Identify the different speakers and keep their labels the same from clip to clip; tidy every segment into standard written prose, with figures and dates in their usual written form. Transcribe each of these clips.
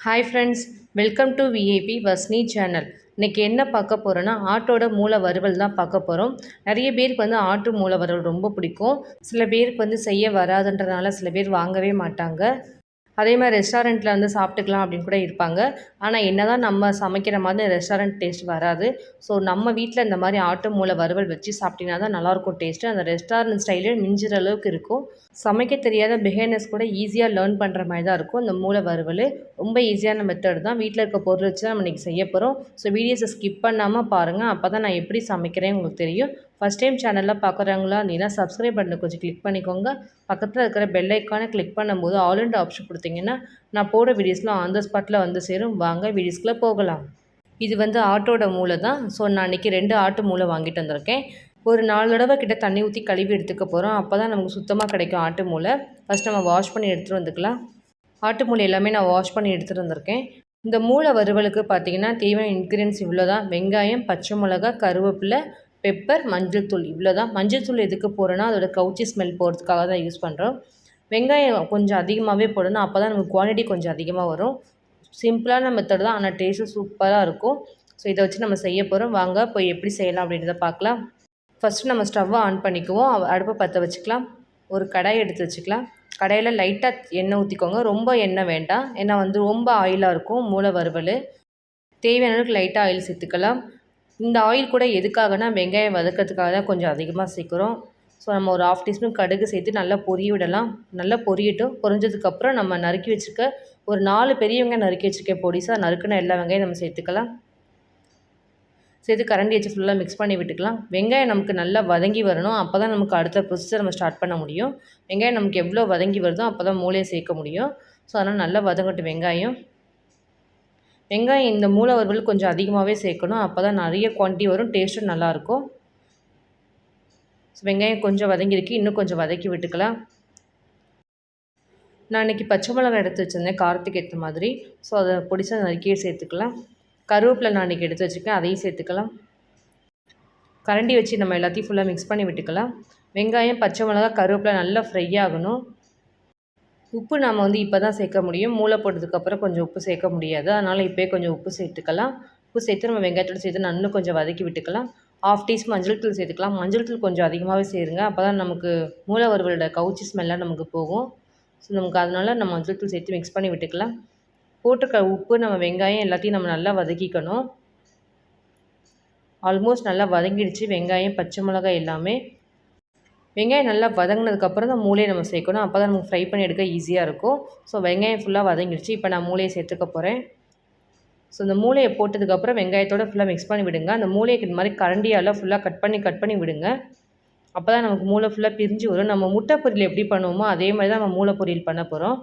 Speaker 1: Hi friends, welcome to VIP Vasni channel. இன்றைக்கி என்ன பார்க்க போகிறோன்னா ஆட்டோட மூளை வறுவல் தான் பார்க்க போகிறோம். நிறைய பேருக்கு ஆட்டு மூளை வறுவல் ரொம்ப பிடிக்கும். சில பேருக்கு செய்ய வராதுன்றனால சில பேர் வாங்கவே மாட்டாங்க. அதே மாதிரி ரெஸ்டாரண்ட்டில் சாப்பிட்டுக்கலாம் அப்படின்னு கூட இருப்பாங்க. ஆனால் என்ன தான் நம்ம சமைக்கிற மாதிரி ரெஸ்டாரண்ட் டேஸ்ட் வராது. ஸோ நம்ம வீட்டில் இந்த மாதிரி ஆட்டு மூளை வறுவல் வச்சு சாப்பிட்டிங்கன்னா தான் நல்லாயிருக்கும் டேஸ்ட்டு. அந்த ரெஸ்டாரண்ட் ஸ்டைலே மிஞ்சிற அளவுக்கு இருக்கும். சமைக்க தெரியாத பிகினர்ஸ் கூட ஈஸியாக லேர்ன் பண்ணுற மாதிரி தான் இருக்கும் இந்த மூளை வறுவல். ரொம்ப ஈஸியான மெத்தட் தான். வீட்டில் இருக்க பொருள் வச்சு தான் நம்ம இன்றைக்கி செய்ய போகிறோம். ஸோ வீடியோஸை ஸ்கிப் பண்ணாமல் பாருங்கள். அப்போ தான் நான் எப்படி சமைக்கிறேன் உங்களுக்கு தெரியும். ஃபஸ்ட் டைம் சேனலில் பார்க்குறவங்களா இருந்தீங்கன்னா சப்ஸ்கிரைப் பட்டனை கொஞ்சம் கிளிக் பண்ணிக்கோங்க. பக்கத்தில் இருக்கிற பெல் ஐக்கானை கிளிக் பண்ணும்போது ஆல் இண்ட் ஆப்ஷன் கொடுத்தீங்கன்னா நான் போட வீடியோஸ்லாம் ஆன் த ஸ்பாட்டில் சேரும். வாங்க வீடியோஸ்குள்ளே போகலாம். இது ஆட்டோட மூளை தான். ஸோ நான் இன்றைக்கி 2 ஆட்டு மூளை வாங்கிட்டு வந்திருக்கேன். ஒரு 4 தடவை கிட்ட தண்ணி ஊற்றி கழுவி எடுத்துக்க போகிறோம். அப்போ தான் நமக்கு சுத்தமாக கிடைக்கும் ஆட்டு மூளை. ஃபஸ்ட் நம்ம வாஷ் பண்ணி எடுத்துகிட்டு வந்துக்கலாம். ஆட்டு மூளை எல்லாமே நான் வாஷ் பண்ணி எடுத்துகிட்டு வந்திருக்கேன். இந்த மூளை வறுவலுக்கு பார்த்திங்கன்னா தேவையான இன்க்ரீடியன்ஸ் இவ்வளோ தான். வெங்காயம், பச்சை மிளகா, கருவேப்பிலை, பெப்பர், மஞ்சள் தூள் இவ்வளோ தான். மஞ்சள் தூள் எதுக்கு போடுறோன்னா அதோட கவுச்சி ஸ்மெல் போகிறதுக்காக தான் யூஸ் பண்ணுறோம். வெங்காயம் கொஞ்சம் அதிகமாகவே போடணும். அப்போ தான் நமக்கு குவான்டிட்டி கொஞ்சம் அதிகமாக வரும். சிம்பிளான மெத்தட் தான், ஆனால் டேஸ்ட்டு சூப்பராக இருக்கும். ஸோ இதை வச்சு நம்ம செய்ய போகிறோம். வாங்க போய் எப்படி செய்யலாம் அப்படின்றத பார்க்கலாம். ஃபஸ்ட்டு நம்ம ஸ்டவ்வை ஆன் பண்ணிக்குவோம். அடுப்பை பற்ற வச்சுக்கலாம். ஒரு கடாய் எடுத்து வச்சுக்கலாம். கடாயில் லைட்டாக எண்ணெய் ஊற்றிக்கோங்க. ரொம்ப எண்ணெய் வேண்டாம், ஏன்னா ரொம்ப ஆயிலாக இருக்கும் மூளை வறுவல். தேவையான அளவுக்கு லைட்டாக ஆயில் சேர்த்துக்கலாம். இந்த ஆயில் கூட எதுக்காகனா வெங்காயம் வதக்கிறதுக்காக தான் கொஞ்சம் அதிகமாக சேர்க்குறோம். ஸோ நம்ம ஒரு 1/2 டீஸ்பூன் கடுகு சேர்த்து நல்லா பொரிய விடலாம். நல்லா பொரியட்டும். பொரிஞ்சதுக்கப்புறம் நம்ம நறுக்கி வச்சுருக்க ஒரு 4 பெரிய வெங்காயம் நறுக்கி வச்சுருக்கேன் பொடிசாக. நறுக்குன எல்லா வெங்காயம் நம்ம சேர்த்துக்கலாம். சேர்த்து கரண்டி வச்சு ஃபுல்லாக மிக்ஸ் பண்ணி விட்டுக்கலாம். வெங்காயம் நமக்கு நல்லா வதங்கி வரணும். அப்போ தான் நமக்கு அடுத்த ப்ரொசீஜர் நம்ம ஸ்டார்ட் பண்ண முடியும். வெங்காயம் நமக்கு எவ்வளோ வதங்கி வருதோ அப்போ தான் மூளையை சேர்க்க முடியும். ஸோ அதனால் நல்லா வதங்கட்டும் வெங்காயம். வெங்காயம் இந்த மூளை வறுவல் கொஞ்சம் அதிகமாகவே சேர்க்கணும். அப்போ தான் நிறைய குவான்டிட்டி வரும், டேஸ்ட்டும் நல்லாயிருக்கும். ஸோ வெங்காயம் கொஞ்சம் வதங்கிருக்கு, இன்னும் கொஞ்சம் வதக்கி விட்டுக்கலாம். நான் இன்றைக்கி பச்சை மிளகாய் எடுத்து வச்சுருந்தேன் காரத்துக்கு ஏற்ற மாதிரி. ஸோ அதை பொடிசாக நறுக்கியே சேர்த்துக்கலாம். கருவேப்பிலை நான் இன்றைக்கி எடுத்து வச்சுருக்கேன், அதையும் சேர்த்துக்கலாம். கரண்டி வச்சு நம்ம எல்லாத்தையும் ஃபுல்லாக மிக்ஸ் பண்ணி விட்டுக்கலாம். வெங்காயம், பச்சை மிளகாய், கருவேப்பிலை நல்லா ஃப்ரை ஆகணும். உப்பு நம்ம இப்போ தான் சேர்க்க முடியும். மூளை போட்டதுக்கப்புறம் கொஞ்சம் உப்பு சேர்க்க முடியாது. அதனால் இப்போயே கொஞ்சம் உப்பு சேர்த்துக்கலாம். உப்பு சேர்த்து நம்ம வெங்காயத்தோடு சேர்த்து இன்னும் கொஞ்சம் வதக்கி விட்டுக்கலாம். 1/2 டீஸ்பூன் மஞ்சள் தூள் சேர்த்துக்கலாம். மஞ்சள் தூள் கொஞ்சம் அதிகமாகவே சேருங்க. அப்போ தான் நமக்கு மூளை வறுவலோட கவுச்சி ஸ்மெல்லாம் நமக்கு போகும். ஸோ நமக்கு அதனால் நம்ம மஞ்சள் தூள் சேர்த்து மிக்ஸ் பண்ணி விட்டுக்கலாம். போட்டிருக்க உப்பு, நம்ம வெங்காயம் எல்லாத்தையும் நம்ம நல்லா வதக்கிக்கணும். ஆல்மோஸ்ட் நல்லா வதங்கிடுச்சு வெங்காயம், பச்சை மிளகாய் எல்லாமே. வெங்காயம் நல்லா வதங்கினதுக்கப்புறம் தான் மூளையை நம்ம சேர்க்கணும். அப்போ தான் நமக்கு ஃப்ரை பண்ணி எடுக்க ஈஸியாக இருக்கும். ஸோ வெங்காயம் ஃபுல்லாக வதங்கிடுச்சு. இப்போ நான் மூளையை சேர்த்துக்க போகிறேன். ஸோ இந்த மூளையை போட்டதுக்கப்புறம் வெங்காயத்தோடு ஃபுல்லாக மிக்ஸ் பண்ணி விடுங்க. அந்த மூளையை இந்த மாதிரி கரண்டியால் ஃபுல்லாக கட் பண்ணி விடுங்க. அப்போ தான் நமக்கு மூளை ஃபுல்லாக பிரிஞ்சு வரும். நம்ம முட்டை பொரியல் எப்படி பண்ணுவோமோ அதே மாதிரி தான் நம்ம மூளை பொரியல் பண்ண போகிறோம்.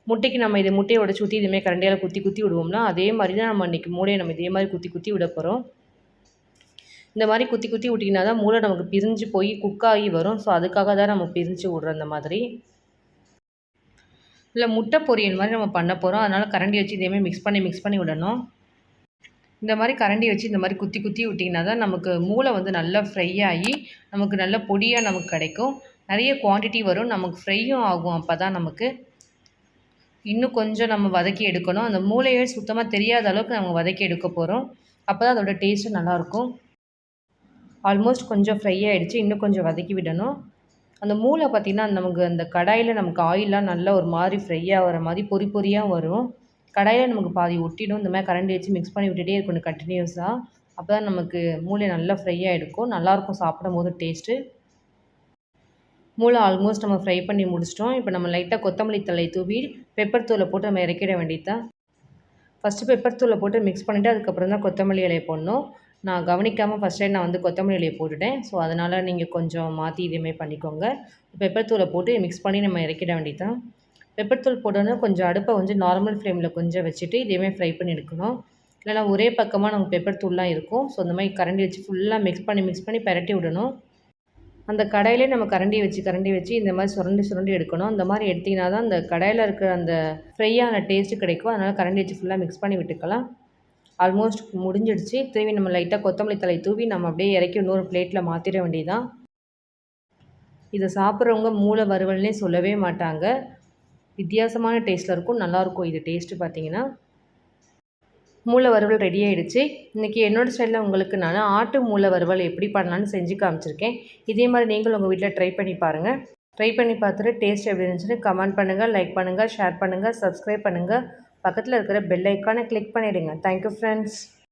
Speaker 1: முட்டைக்கு நம்ம முட்டையை உடச்சி ஊற்றி இதுமாதிரி கரண்டியால் குத்தி விடுவோம்னா அதே மாதிரி தான் நம்ம இன்றைக்கி மூளையை நம்ம இதே மாதிரி குத்தி விட போகிறோம். இந்த மாதிரி குத்தி விட்டிங்கன்னா தான் மூளை நமக்கு பிரிஞ்சு போய் குக்காகி வரும். ஸோ அதுக்காக தான் நம்ம பிரிஞ்சு விட்றோம். இந்த மாதிரி இல்லை முட்டை பொரியல் மாதிரி நம்ம பண்ண போகிறோம். அதனால் கரண்டி வச்சு இதேமாதிரி மிக்ஸ் பண்ணி விடணும். இந்த மாதிரி கரண்டி வச்சு இந்த மாதிரி குத்தி விட்டிங்கன்னா தான் நமக்கு மூளை நல்லா ஃப்ரை ஆகி நமக்கு நல்ல பொடியாக நமக்கு கிடைக்கும். நிறைய குவான்டிட்டி வரும், நமக்கு ஃப்ரையும் ஆகும். அப்போ தான் நமக்கு இன்னும் கொஞ்சம் நம்ம வதக்கி எடுக்கணும். அந்த மூளையே சுத்தமாக தெரியாத அளவுக்கு நம்ம வதக்கி எடுக்க போகிறோம். அப்போ தான் அதோட டேஸ்ட்டு நல்லாயிருக்கும். ஆல்மோஸ்ட் கொஞ்சம் ஃப்ரை ஆகிடுச்சு, இன்னும் கொஞ்சம் வதக்கி விடணும். அந்த மூளை பார்த்திங்கன்னா நமக்கு அந்த கடாயில் நமக்கு ஆயிலெலாம் நல்லா ஒரு மாதிரி ஃப்ரை ஆகிற மாதிரி பொரியாக வரும். கடாயில் நமக்கு பாதி ஒட்டிடும். இந்த மாதிரி கரண்டி வச்சு மிக்ஸ் பண்ணி விட்டுட்டே இருக்கணும் கண்டினியூஸாக. அப்போ தான் நமக்கு மூளை நல்லா ஃப்ரை ஆகிருக்கும், நல்லாயிருக்கும் சாப்பிடும் போது டேஸ்ட்டு. மூளை ஆல்மோஸ்ட் நம்ம ஃப்ரை பண்ணி முடிச்சிட்டோம். இப்போ நம்ம லைட்டாக கொத்தமல்லி தழை தூவி பெப்பர் தூளை போட்டு நம்ம இறக்கிட வேண்டியது தான். ஃபஸ்ட்டு பெப்பர் தூளை போட்டு மிக்ஸ் பண்ணிவிட்டு அதுக்கப்புறம் தான் கொத்தமல்லி இலையை போடணும். நான் கவனிக்காமல் ஃபஸ்ட் டைம் நான் கொத்தமல்லி இலையை போட்டுட்டேன். ஸோ அதனால் நீங்கள் கொஞ்சம் மாற்றி இதேமாதிரி பண்ணிக்கோங்க. பெப்பர் தூளை போட்டு மிக்ஸ் பண்ணி நம்ம இறக்கிட வேண்டியது தான். பெப்பர் தூள் போட்டோன்னா கொஞ்சம் அடுப்பை நார்மல் ஃப்ளேமில் கொஞ்சம் வச்சுட்டு இதேமாதிரி ஃப்ரை பண்ணி எடுக்கணும். இல்லைனா ஒரே பக்கமாக நமக்கு பெப்பர் தூள்லாம் இருக்கும். ஸோ அந்த மாதிரி கரண்டி வச்சு ஃபுல்லாக மிக்ஸ் பண்ணி பரட்டி விடணும். அந்த கடாயிலே நம்ம கரண்டி வச்சு இந்த மாதிரி சுரண்டி எடுக்கணும். அந்த மாதிரி எடுத்திங்கன்னா தான் அந்த கடாயில் இருக்கிற அந்த ஃப்ரையான டேஸ்ட்டு கிடைக்கும். அதனால் கரண்டி வச்சு ஃபுல்லாக மிக்ஸ் பண்ணி விட்டுக்கலாம். ஆல்மோஸ்ட் முடிஞ்சிடுச்சு. திரும்பி நம்ம லைட்டாக கொத்தமல்லி தழை தூவி நம்ம அப்படியே இறக்கி இன்னொரு பிளேட்டில் மாற்றிட வேண்டியதுதான். இதை சாப்பிட்றவங்க மூளை வறுவல்னே சொல்லவே மாட்டாங்க. வித்தியாசமான டேஸ்ட்டில் இருக்கும், நல்லாயிருக்கும் இது டேஸ்ட்டு பார்த்திங்கன்னா. மூளை வறுவல் ரெடி ஆகிடுச்சு. இன்றைக்கி என்னோடய ஸ்டைலில் உங்களுக்கு நான் ஆட்டு மூளை வறுவல் எப்படி பண்ணலான்னு செஞ்சு காமிச்சிருக்கேன். இதே மாதிரி நீங்களும் உங்கள் வீட்டில் ட்ரை பண்ணி பாருங்கள். ட்ரை பண்ணி பார்த்துட்டு டேஸ்ட் எப்படி இருந்துச்சுன்னு கமெண்ட் பண்ணுங்கள், லைக் பண்ணுங்கள், ஷேர் பண்ணுங்கள், சப்ஸ்கிரைப் பண்ணுங்கள். பக்கத்தில் இருக்கிற பெல் ஐக்கானை கிளிக் பண்ணிவிடுங்க. Thank you friends.